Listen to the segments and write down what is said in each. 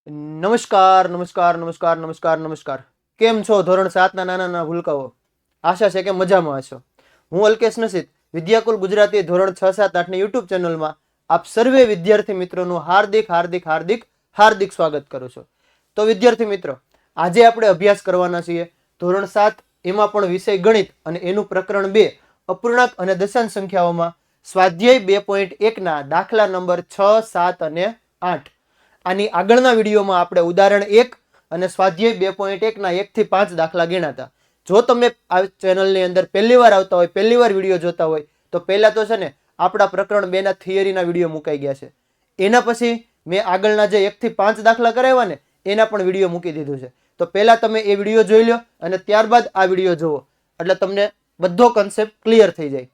નમસ્કાર નમસ્કાર નમસ્કાર નમસ્કાર નમસ્કાર. કેમ છો ધોરણ 7ના નાના નાના ભૂલકાઓ? આશા છે કે મજામાં હશો. હું અલ્કેશ નસીદ વિદ્યાકુલ ગુજરાતી ધોરણ 6, 7, 8 ની યુટ્યુબ ચેનલમાં આપ સર્વે વિદ્યાર્થી મિત્રોનું હાર્દિક હાર્દિક હાર્દિક હાર્દિક સ્વાગત કરું છું. તો વિદ્યાર્થી મિત્રો, આજે આપણે અભ્યાસ કરવાના છીએ ધોરણ 7, એમાં પણ વિષય ગણિત અને એનું પ્રકરણ 2 અપૂર્ણાંક અને દશાંશ સંખ્યાઓમાં સ્વાધ્યાય 2.1 ના દાખલા નંબર 6, 7 અને 8. આની આગળના વિડીયોમાં આપણે ઉદાહરણ 1 અને સ્વાધ્યાય 2.1 ના 1 થી 5 દાખલા ગણ્યા હતા. જો તમે આ ચેનલની અંદર પહેલીવાર આવતા હોય, પહેલીવાર વિડીયો જોતા હોય, તો પહેલા તો છે ને આપણા પ્રકરણ 2 ના થિયરીના વિડીયો મુકાઈ ગયા છે. એના પછી મેં આગળના જે 1 થી 5 દાખલા કરાવ્યા ને એના પણ વિડીયો મૂકી દીધું છે. તો પહેલા તમે એ વિડીયો જોઈ લો અને ત્યારબાદ આ વિડીયો જુઓ, એટલે તમને બધો કન્સેપ્ટ ક્લિયર થઈ જાય.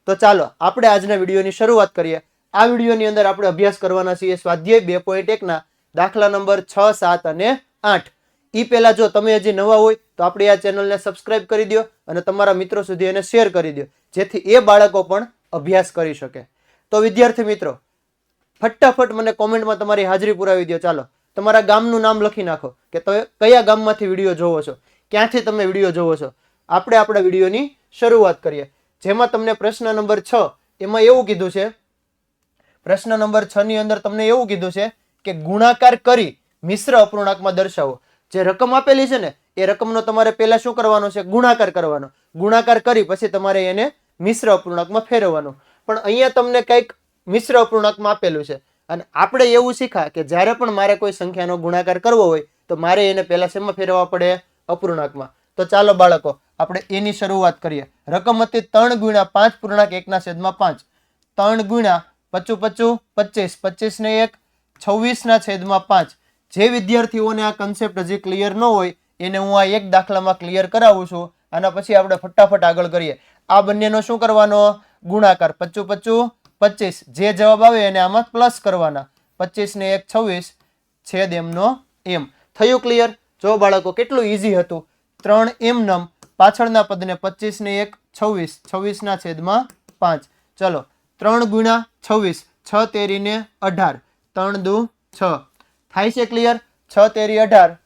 તો ચાલો આપણે આજના વિડીયોની શરૂઆત કરીએ. આ વિડીયોની અંદર આપણે અભ્યાસ કરવાના છીએ સ્વાધ્યાય 2.1 ના દાખલા નંબર 6, 7 અને 8. ઈ પહેલા જો તમે હજી નવા હોય તો આપણી આ ચેનલને સબસ્ક્રાઇબ કરી દો અને તમારા મિત્રો સુધી એને શેર કરી દો, જેથી એ બાળકો પણ અભ્યાસ કરી શકે. તો વિદ્યાર્થી મિત્રો, ફટાફટ મને કોમેન્ટમાં તમારી હાજરી પુરાવી દો. ચાલો તમારા ગામનું નામ લખી નાખો કે તમે કયા ગામમાંથી વિડીયો જોવો છો, ક્યાંથી તમે વિડીયો જોવો છો. આપણે આપણા વિડીયોની શરૂઆત કરીએ, જેમાં તમને પ્રશ્ન નંબર 6 એમાં એવું કીધું છે. પ્રશ્ન નંબર 6 ની અંદર તમને એવું કીધું છે કે ગુણાકાર કરી મિશ્ર અપૂર્ણાંકમાં દર્શાવો. જે રકમ આપેલી છે ને એ રકમનો તમારે પહેલા શું કરવાનો છે? ગુણાકાર કરવાનો. ગુણાકાર કરી પછી તમારે એને મિશ્ર અપૂર્ણાંકમાં ફેરવવાનો. પણ અહીંયા તમને કંઈક મિશ્ર અપૂર્ણાંકમાં આપેલું છે અને આપણે એવું શીખ્યા કે જ્યારે પણ મારે કોઈ સંખ્યાનો ગુણાકાર કરવો હોય તો મારે એને પહેલા શેમાં ફેરવવા પડે? અપૂર્ણાંકમાં. તો ચાલો બાળકો આપણે એની શરૂઆત કરીએ. રકમ હતી 3 × 5 પૂર્ણાંક 1/5. 3 × 5 5 25, 25 ને 1 26/5. જે વિદ્યાર્થીઓને આ કન્સેપ્ટ હજી ક્લિયર ન હોય એને હું આ એક દાખલામાં ક્લિયર કરાવું છું. આના પછી આપણે ફટાફટ આગળ કરીએ. આ બંનેનો શું કરવાનો? ગુણાકાર. 25 25, જે જવાબ આવે એને આમાં પ્લસ કરવાના. 25 ને 1 26 છેદ એમનો એમ. થયું ક્લિયર? જો બાળકો કેટલું ઈઝી હતું. 3 એમનમ પાછળના પદને 25 ને 1 26, 26/5. ચલો 3 × 26, 6 તેરી ને 18, 3 દુ 6. થાય છે ક્લિયર? 6 તેરી 18,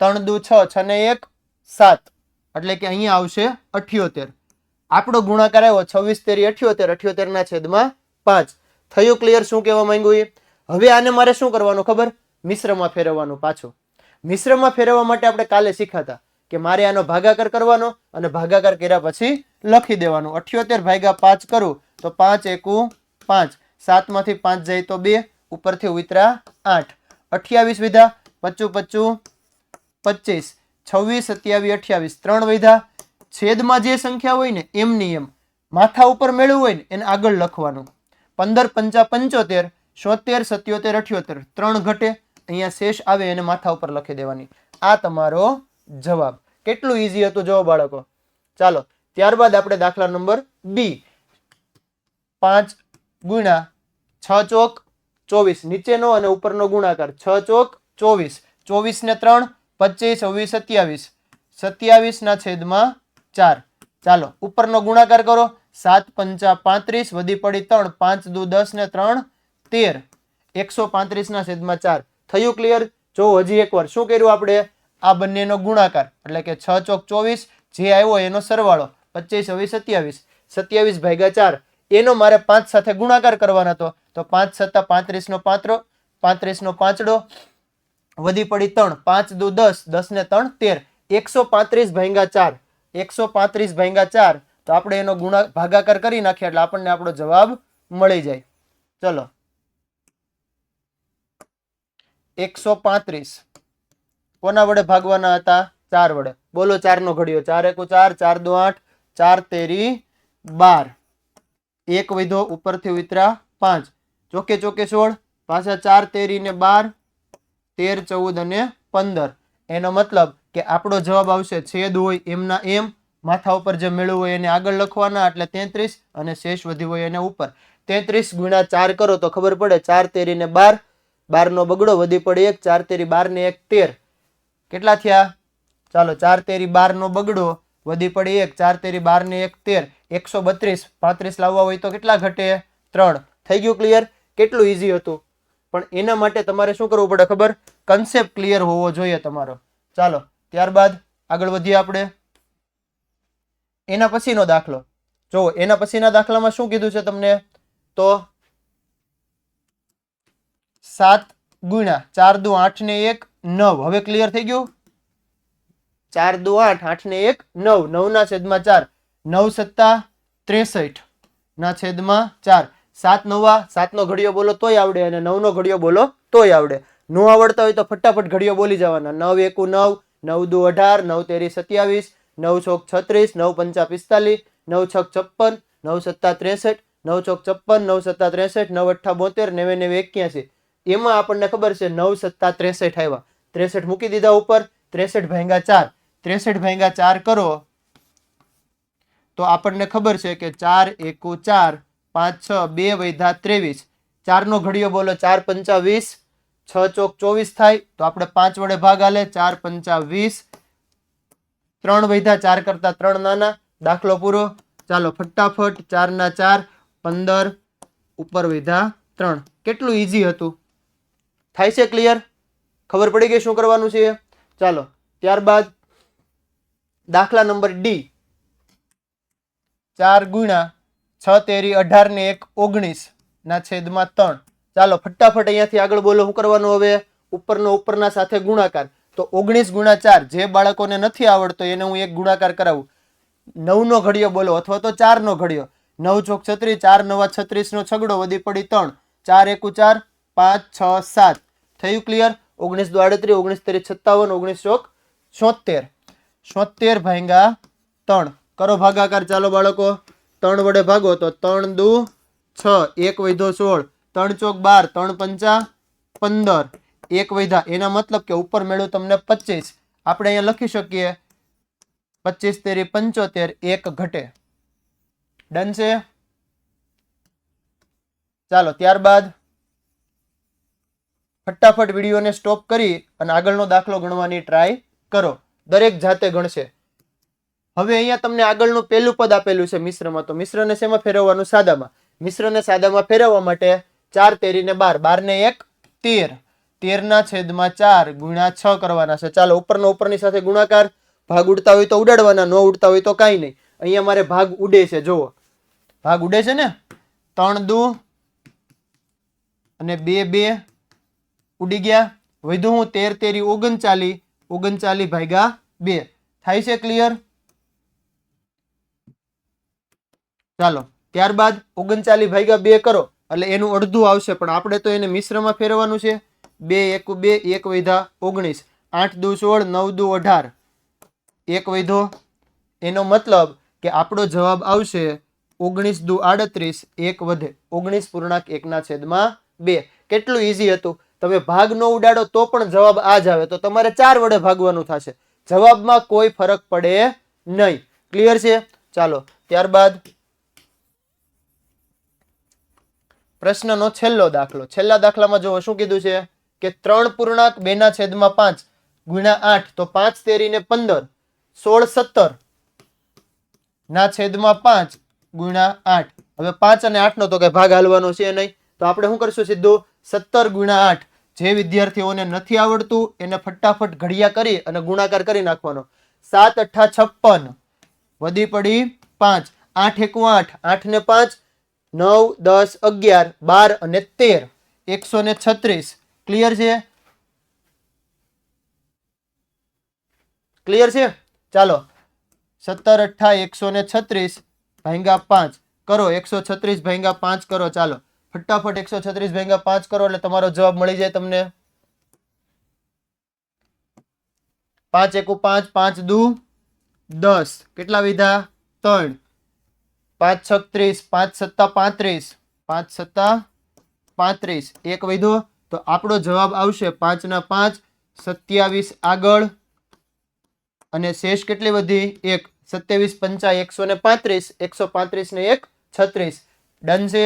3 દુ 6, 6 ને 1 7, એટલે કે અહીંયા આવશે 78. આપણો ગુણાકાર આવ્યો 26 તેરી 78, 78/5. થયું ક્લિયર? શું કહેવા માંગ્યું એ? હવે આને મારે શું કરવાનું ખબર? મિશ્રમાં ફેરવવાનું. પાછું મિશ્રમાં ફેરવવા માટે આપણે કાલે શીખ્યા કે મારે આનો ભાગાકાર કરવાનો અને ભાગાકાર કર્યા પછી લખી દેવાનું. 78 / 5 કરું તો 5 એકુ 5, 7 માંથી 5 જાય તો 2, ઉપરથી ઉતરા 8. 28 વિધા, 25 25, 26 27 28, 3 વિધા. છેદમાં જે સંખ્યા હોય ને એમની એમ માથા ઉપર મેળવવું હોય ને એને આગળ લખવાનું. 15 × 5 = 75, 77 78, 3 ઘટે. અહીંયા શેષ આવે એને માથા ઉપર લખી દેવાની. આ તમારો જવાબ. કેટલું ઈઝી હતું જો બાળકો. ચાલો ત્યારબાદ આપણે દાખલા નંબર બી. 5 × 6 ચોક 24, નીચેનો અને ઉપરનો ગુણાકાર. 6 ચોક 24, 24 ને 3 25, 27, 27/4. ચાલો ઉપરનો ગુણાકાર કરો. 7 × 5 = 35, વધી પડી 3, 5 દુ 10 ને 3 13, 135/4. થયું ક્લિયર? જો હજી એકવાર શું કર્યું આપણે? આ બંનેનો ગુણાકાર એટલે કે 6 ચોક 24, જે આવ્યો એનો સરવાળો 25 27, 27/4. એનો મારે 5 સાથે ગુણાકાર કરવાનો હતો. તો 5 × 7 = 35 નો 5, 35 નો 5, વધી પડી 3, 5 દુ 10, 10 ને 3 13, 135/4. 135/4. તો આપણે એનો ભાગાકાર કરી નાખીએ એટલે આપણને આપણો જવાબ મળી જાય. ચલો 135 કોના વડે ભાગવાના હતા? 4 વડે. બોલો 4 નો ઘડિયો. 4 એકુ 4, 4 દુ 8, 4 તેરી 12. 1 વધ્યો, ઉપરથી ઉતરા 5, ચોકે ચોકે 16, પાછા 4 તેરી ને 12, 13 14 અને 15. એનો મતલબ કે આપણો જવાબ આવશે છેદ હોય એમના એમ, માથા ઉપર જે મેળવ્યું હોય એને આગળ લખવાના એટલે 33, અને શેષ વધ્યું હોય એને ઉપર. 33 × 4 કરો તો ખબર પડે. 4 તેરી ને 12, 12 નો બગડો, વધી પડે 1, 4 તેરી 12 ને 1 13. કેટલા થયા? ચાલો 4 તેરી 12 નો બગડો, વધી પડી 1, 4 તેરી 12 ને 1 13, 132. 35 લાવવા હોય તો કેટલા ઘટે? 3. થઈ ગયું ક્લિયર? કેટલું ઈઝી હતું. પણ એના માટે તમારે શું કરવું પડે ખબર? કન્સેપ્ટ ક્લિયર હોવો જોઈએ તમારો. ચાલો ત્યારબાદ આગળ વધીએ આપણે. એના પછીનો દાખલો જો, એના પછીના દાખલામાં શું કીધું છે તમને? તો 7 ગુણ્યા 4 દુ 8 ને 1 9. હવે ક્લિયર થઈ ગયું? 4 દુ 8, 8 ને 1 9, 9 ના છેદમાં 4, 9 સત્તા 63 ના છેદમાં 4. 7 નવા 7 નો ઘડિયો બોલો તોય આવડે અને 9 નો ઘડિયો બોલો તોય આવડે. નો આવડતા હોય તો ફટાફટ ઘડિયો બોલી જવાના. 9 એકુ 9, 9 દુ 18, 9 તેરી 27, 9 ચોક 36, 9 પંચા 45, 9 છક 56, 9 સત્તા 63, 9 ચોક 56, 9 સત્તા 63, 9 અઠ્ઠા 72, 9 9 81. એમાં આપણને ખબર છે 9 સત્તા 63 આવ્યા. 63 મૂકી દીધા ઉપર. 63 ભાગ્યા 4, 63 ભાગ્યા 4 કરો તો આપણને ખબર છે કે 4 એકુ 4, 5 6 2 વૈધા 23. 4 નો ઘડિયો બોલો 4 પંચા 20, 6 ચોક 24 થાય તો આપણે 5 વડે ભાગ આલે. 4 પંચા 20, 3 વૈધા 4 કરતા 3 નાના. દાખલો પૂરો. ચાલો ફટાફટ 4 ના 4 15 ઉપર વૈધા 3. કેટલું ઈઝી હતું. થાય છે ક્લિયર? ખબર પડી ગઈ શું કરવાનું છે? ચાલો ત્યારબાદ દાખલા નંબર ડી. 4 ગુણ્યા 6 તેરી 18 ને 1 19 ના છેદમાં 3. ચાલો ફટાફટ અહીંયાથી આગળ બોલો શું કરવાનું હવે? ઉપરનો ઉપરના સાથે ગુણાકાર. તો 19 ગુણ્યા 4, જે બાળકોને નથી આવડતો એને હું એક ગુણાકાર કરાવું. 9 નો ઘડિયો બોલો અથવા તો 4 નો ઘડિયો. 9 ચોક 36, 4 નવા 36 નો છગડો વધી પડી 3, 4 એકુ 4, 5 6 7. થયું ક્લિયર? 19 દુ 38, 19 તેરી 57, 19 ચોક 76. 76 ભાગ્યા 3 કરો ભાગાકાર. ચાલો બાળકો 3 વડે ભાગો તો 3 દુ 6, 1 વૈધો 16, 3 ચોક 12, 3 પંચા 15, 1 વૈધા. એના મતલબ કે ઉપર મેળવું તમને 25. આપણે અહીંયા લખી શકીએ 25 તેરી 75, 1 ઘટે. ડન છે? ચાલો ત્યારબાદ ફટાફટ વિડીયોને સ્ટોપ કરી અને આગળનો દાખલો ગણવાની ટ્રાય કરો. દરેક જાતે ગણશે. હવે અહીંયા તમને આગળનું પહેલું પદ આપેલું છે મિશ્રમાં. તો મિશ્રને શેમાં ફેરવવાનું? સાદામાં. મિશ્રને સાદામાં ફેરવવા માટે 4 તેરી ને 12, 12 ને 1 13, 13 ના છેદમાં 4 ગુણ્યા 6 કરવાના છે. ચાલો ઉપરનો ઉપરની સાથે ગુણાકાર. ભાગ ઉડતા હોય તો ઉડાડવાના, ન ઉડતા હોય તો કાંઈ નહીં. અહીંયા મારે ભાગ ઉડે છે. જુઓ ભાગ ઉડે છે ને. 3 દુ અને 2 2 ઉડી ગયા. વધુ હું 13 તેરી 39, 39 ભાગ્યા 2. થાય છે ક્લિયર? ચાલો ત્યારબાદ 39 ભાગ્યા 2 કરો એટલે એનું અડધું આવશે, પણ આપણે તો એને મિશ્રમાં ફેરવવાનું છે. 2 એકુ 2, 1 વૈધા 19, 8 દુ 16, 9 દુ 18, 1 વૈધો. એનો મતલબ કે આપણો જવાબ આવશે 19 દુ 38, 1 વધે. 19 પૂર્ણાંક 1 ના છેદમાં 2. કેટલું ઈઝી હતું. તમે ભાગ ન ઉડાડો તો પણ જવાબ આ જ આવે. તો તમારે 4 વડે ભાગવાનું થશે. જવાબમાં કોઈ ફરક પડે નહીં. ક્લિયર છે? ચાલો ત્યારબાદ પ્રશ્નનો છેલ્લો દાખલો. છેલ્લા દાખલામાં જો શું કીધું છે કે 3 પૂર્ણાંક 2 ના છેદમાં 5 ગુણ્યા 8. તો 5 તેરી ને 15, 16 17 ના છેદમાં 5 ગુણ્યા 8. હવે 5 અને 8 નો તો કઈ ભાગ હાલવાનો છે નહીં. તો આપણે શું કરશું? સીધું 17 ગુણ્યા 8. જે વિદ્યાર્થીઓને નથી આવડતું એને ફટાફટ ઘડિયા કરી અને ગુણાકાર કરી નાખવાનો. 7 અઠ્ઠા 56 વધી પડી 5, 8 એકુ 8, 8 ને 5, 9 10 11 12 અને 13, 136. ક્લિયર છે? ક્લિયર છે? ચાલો 17 અઠ્ઠા 136 ભાગ્યા 5 કરો. 136 ભાગ્યા 5 કરો. ચાલો ફટાફટ 136 ભાગ્યા 5 કરો એટલે તમારો જવાબ મળી જાય તમને. 5 એકુ 5, 5 દુ 10. કેટલા વિધા? 3. 5 છક 30, 5 સત્તા 35, 5 સત્તા 35, 1 વૈધો. તો આપણો જવાબ આવશે 5 ના 5 27 આગળ અને શેષ કેટલી વધી? 1. 27 પંચા 135, 135 ને 1 36. ડન છે?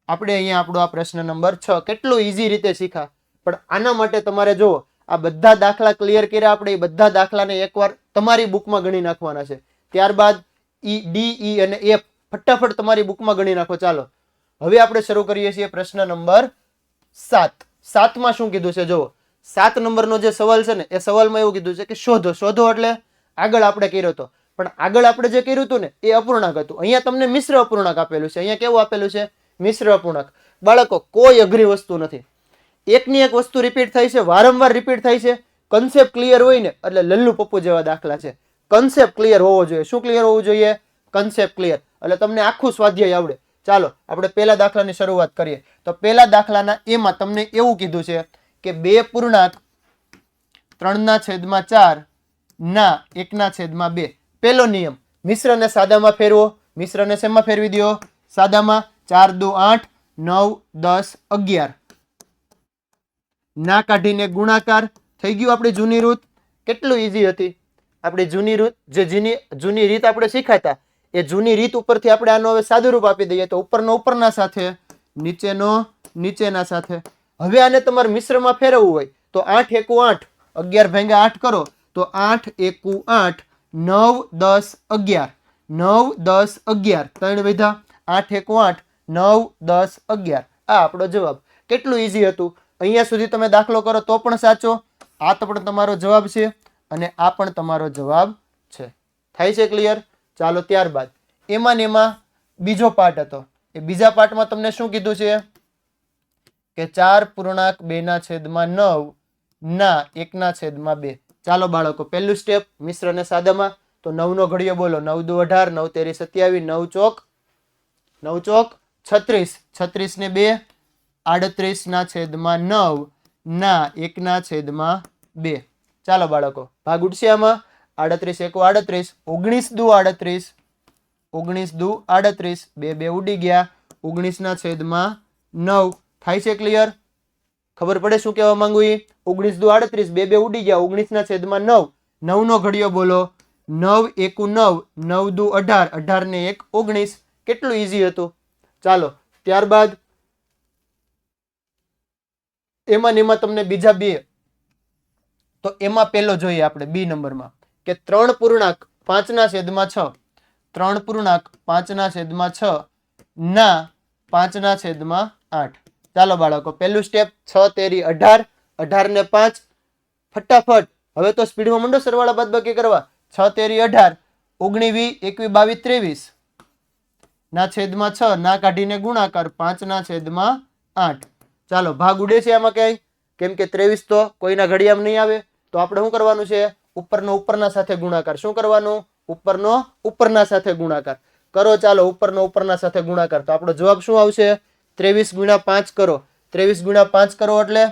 આપણે અહીંયા આપણો આ પ્રશ્ન નંબર 6 કેટલું ઈઝી રીતે શીખા. પણ આના માટે તમારે જો આ બધા દાખલા ક્લિયર કર્યા. આપણે એ બધા દાખલાને એકવાર તમારી બુકમાં ગણી નાખવાના છે. ત્યારબાદ ડી ઈ અને એફ ફટાફટ તમારી બુકમાં ગણી નાખો. ચાલો હવે આપણે શરૂ કરીએ છીએ પ્રશ્ન નંબર 7. 7 માં શું કીધું છે જુઓ, 7 નંબરનો જે સવાલ છે ને એ સવાલમાં એવું કીધું છે કે શોધો. શોધો એટલે આગળ આપણે કર્યો હતો, પણ આગળ આપણે જે કર્યું હતું ને એ અપૂર્ણાંક હતું. અહીંયા તમને મિશ્ર અપૂર્ણાંક આપેલું છે. અહીંયા કેવું આપેલું છે? મિશ્ર અપૂર્ણાંક. બાળકો કોઈ અઘરી વસ્તુ નથી. એકની એક વસ્તુ રિપીટ થાય છે, વારંવાર રિપીટ થાય છે. કન્સેપ્ટ ક્લિયર હોય ને એટલે લલ્લુ પપ્પુ જેવા દાખલા છે. કન્સેપ્ટ ક્લિયર હોવો જોઈએ. શું ક્લિયર હોવું જોઈએ? Concept clear. એટલે તમને આખું સ્વાધ્યાય આવડે. ચાલો આપણે પહેલા દાખલાની શરૂઆત કરીએ. તો પહેલા દાખલાના એમાં તમને એવું કીધું છે કે 2.3/4 ના 1/2. પહેલો નિયમ, મિશ્રને સાદામાં ફેરવો. મિશ્રને શેમાં ફેરવી દો? સાદામાં. 4 દુ 8, 9 10 11. ના કાઢીને ગુણાકાર. થઈ ગયું આપણી જૂની રીત. કેટલું ઈઝી હતી આપણી જૂની રીત. જે જૂની રીત આપણે શીખાતા એ જૂની રીત ઉપરથી આપણે આનો હવે સાદુરૂપ આપી દઈએ. તો ઉપરનો ઉપરના સાથે, નીચેનો નીચેના સાથે. હવે આને તમારે મિશ્રમાં ફેરવવું હોય તો 8 એકુ 8, 11 ભાગ્યા 8 કરો તો 8 એકુ 8, 9 10 11. 9 10 11 ત્રણ વધ્યા. 8 એકુ 8, 9 10 11. આ આપણો જવાબ. કેટલું ઈઝી હતું. અહીંયા સુધી તમે દાખલો કરો તો પણ સાચો. આ તો પણ તમારો જવાબ છે અને આ પણ તમારો જવાબ છે. થાય છે ક્લિયર? ચાલો ત્યારબાદ એમાં ને એમાં બીજો પાર્ટ હતો. એ બીજા પાર્ટમાં તમને શું કીધું છે કે 4.2/9 ના 1/2. ચાલો બાળકો પહેલું સ્ટેપ, મિશ્રને સાદામાં. તો 9 નો ઘડિયો બોલો. 9 દુ 18, 9 તેરી 27, 9 ચોક 36. 36 ને 2, 38/9 ના 1/2. ચાલો બાળકો ભાગ ઉડશે આમાં. 38 એકુ 38, 19 દુ 38, 19 દુ 38, 2 2 ઉડી ગયા. 19/9. થાય છે ક્લિયર? ખબર પડે શું કહેવા માંગુ? 19 દુ 38, 2 2 ઉડી ગયા. 19/9. 9 નો ઘડિયો બોલો. 9 એકુ 9, 9 દુ 18, 18 ને 1 19. કેટલું ઈઝી હતું. ચાલો ત્યારબાદ એમાં ને એમાં તમને બીજા બે. તો એમાં પહેલો જોઈએ આપણે બી નંબરમાં કે 3.5/6. 3.5/6 ના 5/8. ચાલો બાળકો પહેલું સ્ટેપ. 6 તેરી 18, 18 ને 5. ફટાફટ હવે તો સ્પીડમાં મંડો સરવાળા બાદબાકી કરવા. 6 તેરી 18, 19 20 21 22 23 ના છેદમાં 6 ના કાઢીને ગુણાકાર 5/8. ચાલો ભાગ ઉડે છે આમાં ક્યાંય? કેમ કે 23 તો કોઈના ઘડિયામાં નહીં આવે. તો આપણે શું કરવાનું છે? ઉપરનો ઉપરના સાથે ગુણાકાર. શું કરવાનું? ઉપરનો ઉપરના સાથે ગુણાકાર કરો. ચાલો ઉપરનો ઉપરના સાથે ગુણાકાર. તો આપણો જવાબ શું આવશે? 23 × 5 કરો. 23 × 5 કરો એટલે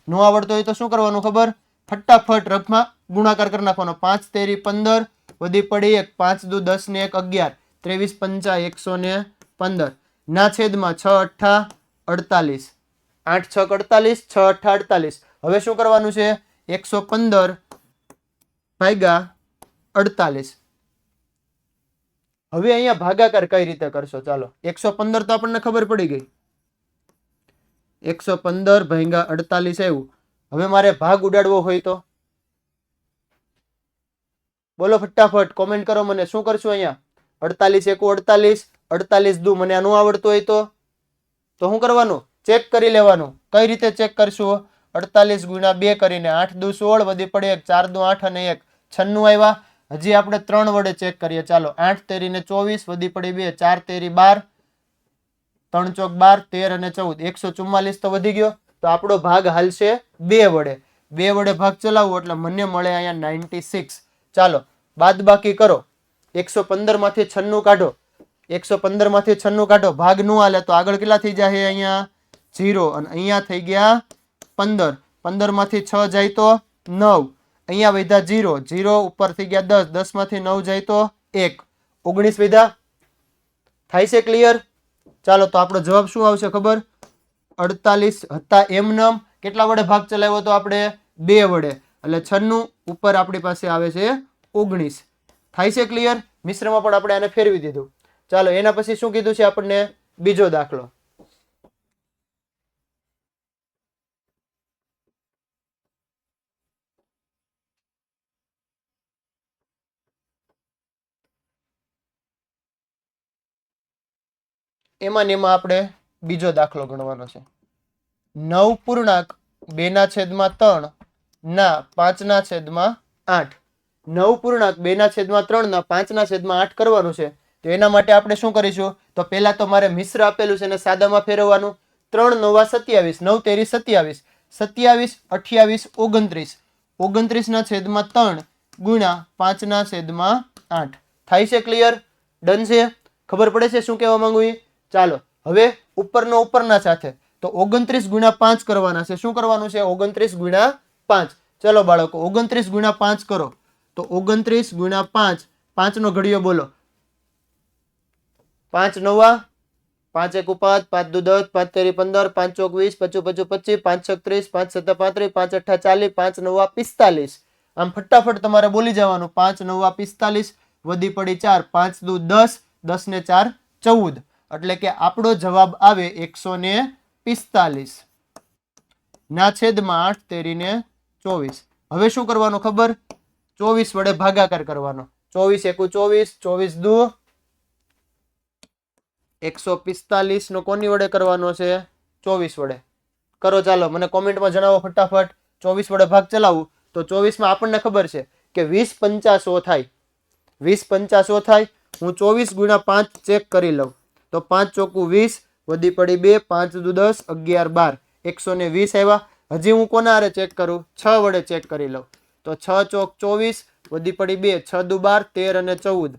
નો આવડતો હોય તો શું કરવાનું ખબર? ફટાફટ રફમાં ગુણાકાર કરી નાખવાનો. 5 તેરી 15, વધી પડી 1, 5 દુ 10 ને 1 11, 23 પંચા 115 ના છેદમાં 6 અઠ્ઠા 48. 8 6 48, 6 અઠ્ઠા 48. હવે શું કરવાનું છે? 115 ભાગ્યા 48. હવે અહીંયા ભાગાકાર કઈ રીતે કરશો? ચાલો 115 તો આપણને ખબર પડી ગઈ. 115 ભાગ્યા 48 આવ્યું. હવે મારે ભાગ ઉડાડવો હોય તો બોલો ફટાફટ કોમેન્ટ કરો મને. શું કરશું અહીંયા? 48 એકુ 48, 48 દુ મને આ ન આવડતું હોય તો શું કરવાનું? ચેક કરી લેવાનું. કઈ રીતે ચેક કરશું? 48 × 2 કરીને 8 દુ 16, વધી પડે 1, 4 દુ 8 અને 1 96 આવ્યા. હજી આપણે 3 વડે ચેક કરીએ. ચાલો 8 તેરી ને 24, વધી પડી 2, 4 તેરી 12, 3 ચોક 12, 13 અને 14, 144 તો વધી ગયો. તો આપણો ભાગ હાલશે 2 વડે. 2 વડે ભાગ ચલાવવો એટલે મને મળે અહીંયા 96. ચાલો બાદ બાકી કરો. 115 માંથી 96 કાઢો. 115 માંથી 96 કાઢો. ભાગ નું હાલે તો આગળ કેટલા થઈ જાય? અહીંયા 0 અને અહીંયા થઈ ગયા 15. 15 માંથી 6 જાય તો 9. અહીંયા વધ્યા 0, 0 ઉપર થઈ ગયા 10, 10 માંથી 9 જાય તો 1, 19 વધ્યા. થાય છે ક્લિયર? ચાલો તો આપણો જવાબ શું આવશે ખબર? 48 હતા એમનેમ. કેટલા વડે ભાગ ચલાવ્યો તો આપણે? 2 વડે. એટલે 96 ઉપર આપણી પાસે આવે છે 19. થાય છે ક્લિયર? મિશ્રમાં પણ આપણે આને ફેરવી દીધું. ચાલો એના પછી શું કીધું છે આપણને? બીજો દાખલો. એમાં ને એમાં આપણે બીજો દાખલો ગણવાનો છે. 9.2/3 ના 5/8. 9.2/3 ના 5/8 કરવાનું છે. તો એના માટે આપણે શું કરીશું? તો પહેલા તો મારે મિશ્ર આપેલું છે એને સાદામાં ફેરવવાનું. 3 × 9 = 27, 9 તેરી 27, 27, 28, 29, 29/3 ગુણ્યા 5/8. થાય છે ક્લિયર? ડન છે? ખબર પડે છે શું કહેવા માંગુ? ચાલો હવે ઉપરના સાથે તો 29 × 5 કરવાના છે. શું કરવાનું છે? 29 × 5. ચલો બાળકો 29 × 5 કરો. તો 29 × 5, 5 નો ઘડિયો બોલો. 5 × 9 = 5 × 1 = 5, 5 × 2 = 10, 5 × 3 = 15, 5 × 4 = 20, 5 × 5 = 25, 5 × 6 = 35, 5 × 8 = 40, 5 × 9 = 45. આમ ફટાફટ તમારે બોલી જવાનું. 5 × 9 = 45, વધી પડી 4, 5 × 2 = 10, 10 ને 4 = 14. એટલે કે આપણો જવાબ આવે 145 ના છેદમાં 8 તેરીને 24. હવે શું કરવાનું ખબર? 24 વડે ભાગાકાર કરવાનો. 24 × 1 = 24, 24 × 2 = 145 નો કોની વડે કરવાનો છે? 24 વડે. કરો ચાલો, મને કોમેન્ટમાં જણાવો ફટાફટ. 24 વડે ભાગ ચલાવું તો 24 માં આપણને ખબર છે કે 20 × 50 = થાય. 20 × 50 = થાય. હું 24 × 5 ચેક કરી લઉં તો 5 × 4 = 20, વધી પડી 2, 5 × 2 = 10, 11 = 12, 120 આવ્યા. હજી હું કોના હારે ચેક કરું? 6 વડે ચેક કરી લઉં તો 6 × 4 = 24, વધી પડી 2, 6 × 2 = 12, 13 અને 14.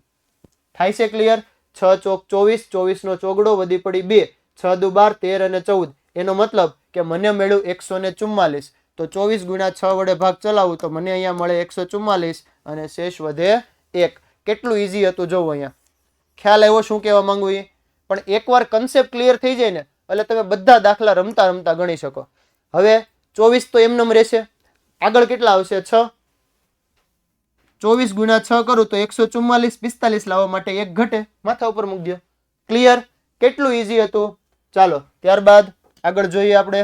થાય છે ક્લિયર? 6 × 4 = 24, 24 નો ચોગડો, વધી પડી 2, 6 × 2 = 12, 13 અને 14. એનો મતલબ કે મને મળ્યું 144. તો 24 × 6 વડે ભાગ ચલાવું તો મને અહીંયા મળે 144 અને શેષ વધે 1. કેટલું ઈઝી હતું જોવો અહીંયા. ખ્યાલ આવ્યો શું કહેવા માંગુ? પણ એકવાર કન્સેપ્ટ ક્લિયર થઈ જાય ને એટલે તમે બધા દાખલા રમતા રમતા ગણી શકો. હવે 24 તો એમનેમ રહેશે. આગળ કેટલા આવશે? 6. 24 × 6 કરું તો 144, 45 લાવવા માટે 1 ઘટે. માથા ઉપર મૂકી દો. ક્લિયર? કેટલું ઈઝી હતું. ચાલો ત્યારબાદ આગળ જોઈએ આપણે.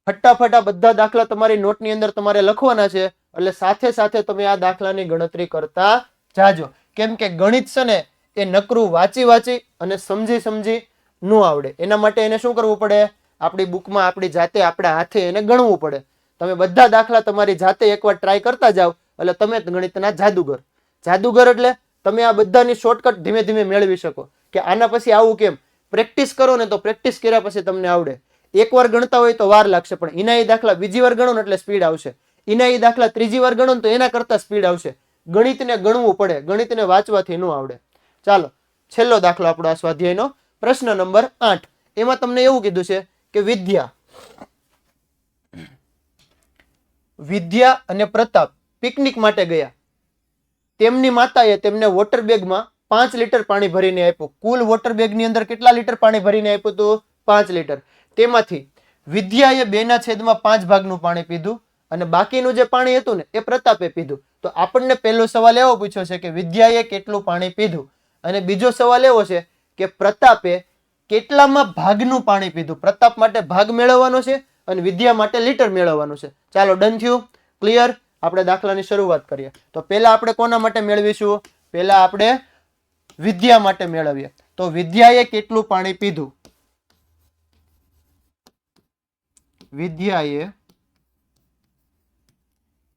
ફટાફટ આ બધા દાખલા તમારી નોટની અંદર તમારે લખવાના છે. એટલે સાથે સાથે તમે આ દાખલાની ગણતરી કરતા જાજો. કેમ કે ગણિત છે ને એ નકરું વાંચી અને સમજી ન આવડે. એના માટે એને શું કરવું પડે? આપણી બુકમાં આપણી જાતે આપણા હાથે એને ગણવું પડે. તમે બધા દાખલા તમારી જાતે એકવાર ટ્રાય કરતા જાઓ એટલે તમે ગણિતના જાદુગર. જાદુગર એટલે તમે આ બધાની શોર્ટકટ ધીમે ધીમે મેળવી શકો કે આના પછી આવું કેમ. પ્રેક્ટિસ કરો ને તો પ્રેક્ટિસ કર્યા પછી તમને આવડે. એકવાર ગણતા હોય તો વાર લાગશે, પણ ઇનાઈ દાખલા બીજી વાર ગણો ને એટલે સ્પીડ આવશે. ઇનાઈ દાખલા ત્રીજી વાર ગણો ને તો એના કરતા સ્પીડ આવશે. ગણિતને ગણવું પડે, ગણિતને વાંચવાથી ન આવડે. ચાલો છેલ્લો દાખલો આપણો આ સ્વાધ્યાયનો, પ્રશ્ન નંબર 8. એમાં તમને એવું કીધું છે કે વિદ્યા અને પ્રતાપ પિકનિક માટે ગયા. તેમની માતાએ તેમને વોટર બેગમાં 5 લીટર પાણી ભરીને આપ્યું. કુલ વોટર બેગની અંદર કેટલા લીટર પાણી ભરીને આપ્યું હતું? 5 લીટર. તેમાંથી વિદ્યાએ 2/5 ભાગનું પાણી પીધું અને બાકીનું જે પાણી હતું ને એ પ્રતાપે પીધું. તો આપણને પહેલો સવાલ એવો પૂછ્યો છે કે વિદ્યાએ કેટલું પાણી પીધું, અને બીજો સવાલ એવો છે કે પ્રતાપે કેટલામાં ભાગનું પાણી પીધું. પ્રતાપ માટે ભાગ મેળવવાનો છે અને વિદ્યા માટે લીટર મેળવવાનું છે. ચાલો ડન થયું? ક્લિયર? આપણે દાખલાની શરૂઆત કરીએ. તો પહેલા આપણે કોના માટે મેળવીશું? પહેલા આપણે વિદ્યા માટે મેળવીએ. તો વિદ્યાએ કેટલું પાણી પીધું? વિદ્યાએ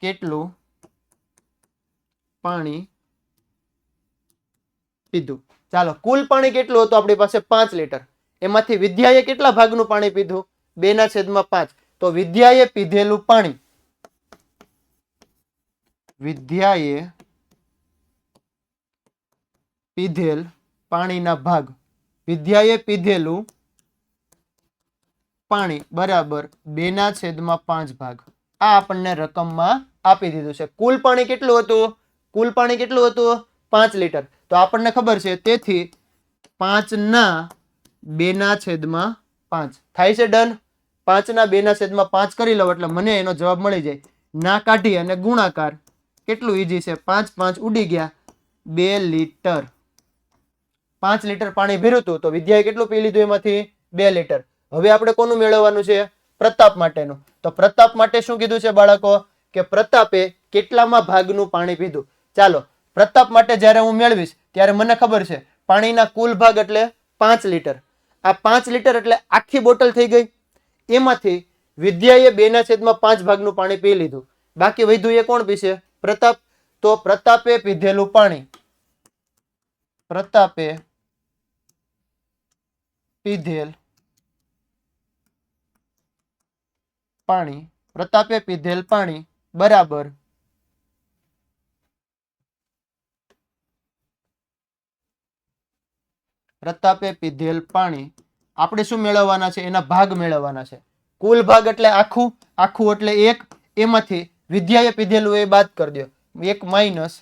કેટલું પાણી પીધું? ચાલો કુલ પાણી કેટલું હતું આપણી પાસે? 5 લીટર. એમાંથી વિદ્યાએ કેટલા ભાગનું પાણી પીધું? 2/5. તો વિદ્યાએ પીધેલું પાણી, વિદ્યાએ પીધેલ પાણીના ભાગ, વિદ્યાએ પીધેલું પાણી બરાબર 2/5 ભાગ. આ આપણને રકમમાં આપી દીધું છે. કુલ પાણી કેટલું હતું? કુલ પાણી કેટલું હતું? 5 લીટર. તો આપણને ખબર છે તેથી 5/2/5 થાય છે. ડન? 5/2/5 કરી લો એટલે મને એનો જવાબ મળી જાય. ના કાઢી અને ગુણાકાર કેટલું ઈઝી છે. 5 5 ઉડી ગયા, 2 લીટર. 5 લીટર પાણી ભર્યું હતું તો વિદ્યાએ કેટલું પી લીધું? એમાંથી 2 લીટર. હવે આપણે કોનું મેળવવાનું છે? પ્રતાપ માટેનું. તો પ્રતાપ માટે શું કીધું છે બાળકો? કે પ્રતાપે કેટલામાં ભાગનું પાણી પીધું. ચાલો પ્રતાપ માટે જ્યારે હું મેળવીશ ત્યારે મને ખબર છે પાણીના કુલ ભાગ એટલે 5 લીટર. આ 5 લીટર એટલે આખી બોટલ થઈ ગઈ. એમાંથી વિદ્યાએ 2/5 ભાગનું પાણી પી લીધું, બાકી વધ્યું એ કોણ પીશે? પ્રતાપ. તો પ્રતાપે પીધેલું પાણી, પ્રતાપે પીધેલ પાણી, પ્રતાપે પીધેલ પાણી બરાબર પ્રતાપે પીધેલ પાણી આપણે શું મેળવવાના છે? એના ભાગ મેળવવાના છે. કુલ ભાગ એટલે આખું, આખું એટલે 1, એમાંથી વિદ્યાએ પીધેલું એ બાદ કરી દો. 1 માઇનસ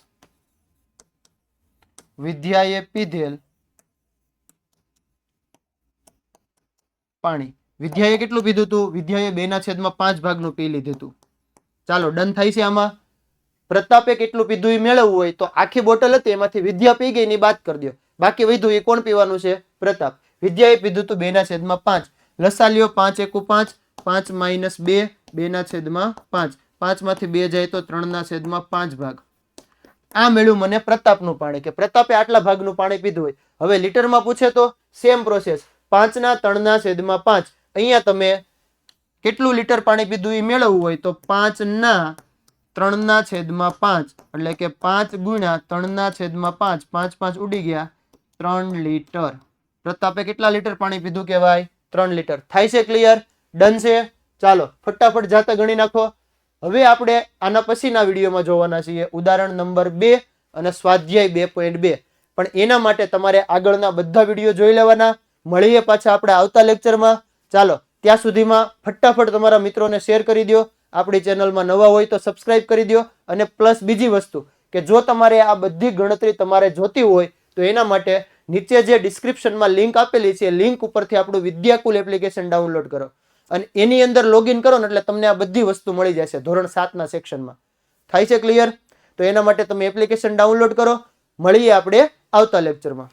વિદ્યાએ પીધેલ પાણી. વિદ્યાએ કેટલું પીધું હતું? વિદ્યાએ 2/5 ભાગનું પી લીધું હતું. ચાલો ડન થાય છે. આમાં પ્રતાપે કેટલું પીધું એ મેળવવું હોય તો આખી બોટલ હતી એમાંથી વિદ્યા પી ગઈ ની બાદ કરી દો, બાકી વધ્યું એ કોણ પીવાનું છે? પ્રતાપ. વિદ્યાએ પીધું હતું 2/5. લસા લ્યો, 5 × 5, 5 - 2, 2/5. 5 માંથી 2 જાય તો 3/5 ભાગ. આ મળ્યું મને પ્રતાપનું પાણી, કે પ્રતાપે આટલા ભાગનું પાણી પીધું હોય. હવે લીટરમાં પૂછે તો સેમ પ્રોસેસ, 5/3/5. અહીંયા તમે કેટલું લીટર પાણી પીધું એ મેળવવું હોય તો 5/3/5 એટલે કે 5 × 3/5, 5 ઉડી ગયા, 3 લીટર. પ્રતાપે કેટલા લીટર પાણી પીધું કહેવાય? 3 લીટર. થાય છે ક્લિયર? ડન છે. ચાલો ફટાફટ જાતે ગણી નાખો. હવે આપણે આના પછીના વિડીયોમાં જોવાના છીએ ઉદાહરણ નંબર 2 અને સ્વાધ્યાય 2.2. પણ એના માટે તમારે આગળના બધા વિડીયો જોઈ લેવાના. મળીએ પાછા આપણે આવતા લેક્ચરમાં. ચાલો ત્યાં સુધીમાં ફટાફટ તમારા મિત્રોને શેર કરી દો. આપણી ચેનલમાં નવા હોય તો સબસ્ક્રાઇબ કરી દો. અને પ્લસ બીજી વસ્તુ કે જો તમારે આ બધી ગણતરી તમારે જોતી હોય તો એના માટે નીચે જે ડિસ્ક્રિપ્શનમાં લિંક આપેલી છે, લિંક ઉપરથી આપણું વિદ્યાકુલ એપ્લિકેશન ડાઉનલોડ કરો અને એની અંદર લોગિન કરો ને એટલે તમને આ બધી વસ્તુ મળી જશે ધોરણ 7ના સેક્શનમાં. થાય છે ક્લિયર? તો એના માટે તમે એપ્લિકેશન ડાઉનલોડ કરો. મળીએ આપણે આવતા લેક્ચરમાં.